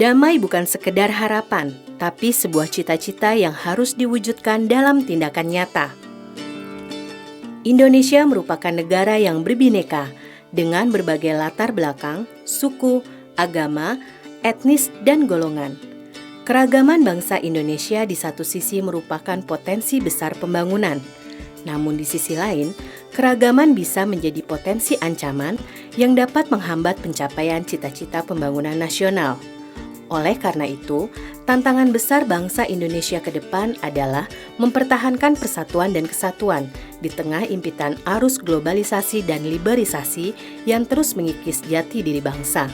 Damai bukan sekedar harapan, tapi sebuah cita-cita yang harus diwujudkan dalam tindakan nyata. Indonesia merupakan negara yang berbineka dengan berbagai latar belakang, suku, agama, etnis, dan golongan. Keragaman bangsa Indonesia di satu sisi merupakan potensi besar pembangunan. Namun di sisi lain, keragaman bisa menjadi potensi ancaman yang dapat menghambat pencapaian cita-cita pembangunan nasional. Oleh karena itu, tantangan besar bangsa Indonesia ke depan adalah mempertahankan persatuan dan kesatuan di tengah impitan arus globalisasi dan liberalisasi yang terus mengikis jati diri bangsa.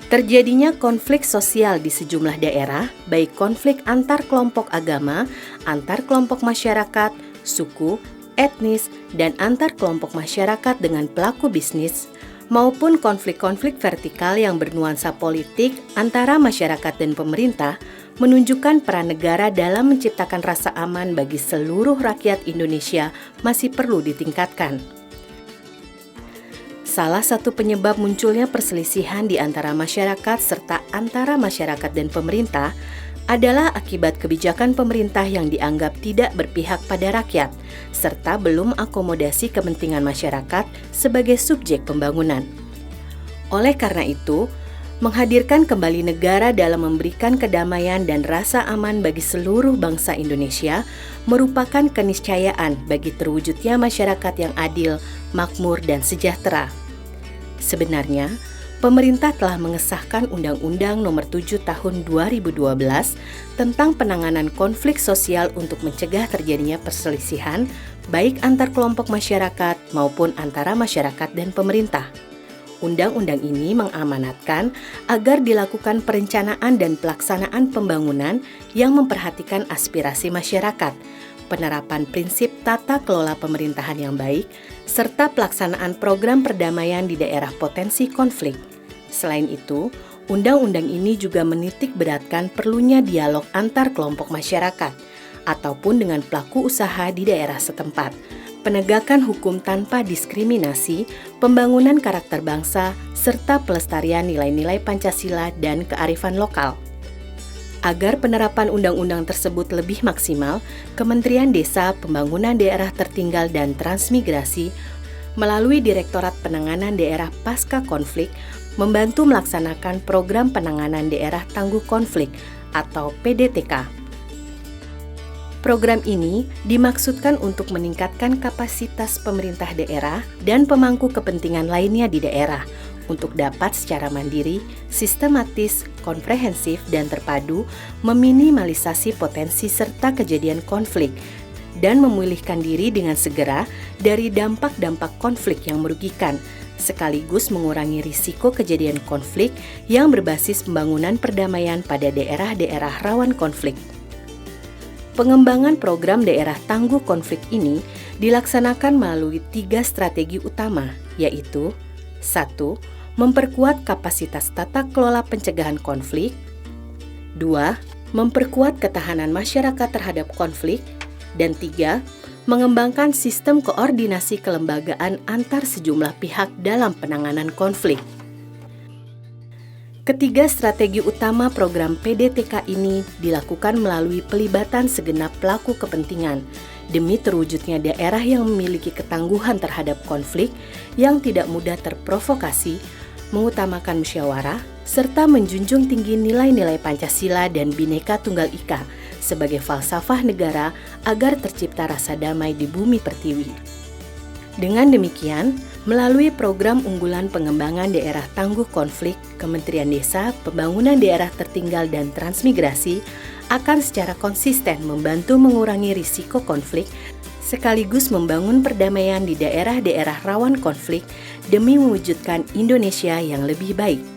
Terjadinya konflik sosial di sejumlah daerah, baik konflik antar kelompok agama, antar kelompok masyarakat, suku, etnis, dan antar kelompok masyarakat dengan pelaku bisnis, maupun konflik-konflik vertikal yang bernuansa politik antara masyarakat dan pemerintah, menunjukkan peran negara dalam menciptakan rasa aman bagi seluruh rakyat Indonesia masih perlu ditingkatkan. Salah satu penyebab munculnya perselisihan di antara masyarakat serta antara masyarakat dan pemerintah adalah akibat kebijakan pemerintah yang dianggap tidak berpihak pada rakyat, serta belum akomodasi kepentingan masyarakat sebagai subjek pembangunan. Oleh karena itu, menghadirkan kembali negara dalam memberikan kedamaian dan rasa aman bagi seluruh bangsa Indonesia merupakan keniscayaan bagi terwujudnya masyarakat yang adil, makmur, dan sejahtera. Sebenarnya, pemerintah telah mengesahkan Undang-Undang Nomor 7 Tahun 2012 tentang penanganan konflik sosial untuk mencegah terjadinya perselisihan baik antar kelompok masyarakat maupun antara masyarakat dan pemerintah. Undang-undang ini mengamanatkan agar dilakukan perencanaan dan pelaksanaan pembangunan yang memperhatikan aspirasi masyarakat, penerapan prinsip tata kelola pemerintahan yang baik, serta pelaksanaan program perdamaian di daerah potensi konflik. Selain itu, undang-undang ini juga menitik beratkan perlunya dialog antar kelompok masyarakat ataupun dengan pelaku usaha di daerah setempat, penegakan hukum tanpa diskriminasi, pembangunan karakter bangsa, serta pelestarian nilai-nilai Pancasila dan kearifan lokal. Agar penerapan undang-undang tersebut lebih maksimal, Kementerian Desa, Pembangunan Daerah Tertinggal dan Transmigrasi melalui Direktorat Penanganan Daerah Pasca Konflik membantu melaksanakan program penanganan daerah tangguh konflik atau PDTK. Program ini dimaksudkan untuk meningkatkan kapasitas pemerintah daerah dan pemangku kepentingan lainnya di daerah untuk dapat secara mandiri, sistematis, komprehensif, dan terpadu meminimalisasi potensi serta kejadian konflik dan memulihkan diri dengan segera dari dampak-dampak konflik yang merugikan, sekaligus mengurangi risiko kejadian konflik yang berbasis pembangunan perdamaian pada daerah-daerah rawan konflik. Pengembangan program daerah tangguh konflik ini dilaksanakan melalui 3 strategi utama, yaitu 1. Memperkuat kapasitas tata kelola pencegahan konflik. 2. Memperkuat ketahanan masyarakat terhadap konflik. Dan 3. Mengembangkan sistem koordinasi kelembagaan antar sejumlah pihak dalam penanganan konflik. Ketiga strategi utama program PDTK ini dilakukan melalui pelibatan segenap pelaku kepentingan demi terwujudnya daerah yang memiliki ketangguhan terhadap konflik yang tidak mudah terprovokasi, mengutamakan musyawarah, serta menjunjung tinggi nilai-nilai Pancasila dan Bhinneka Tunggal Ika sebagai falsafah negara agar tercipta rasa damai di bumi pertiwi. Dengan demikian, melalui program unggulan pengembangan daerah tangguh konflik, Kementerian Desa, Pembangunan Daerah Tertinggal dan Transmigrasi akan secara konsisten membantu mengurangi risiko konflik sekaligus membangun perdamaian di daerah-daerah rawan konflik demi mewujudkan Indonesia yang lebih baik.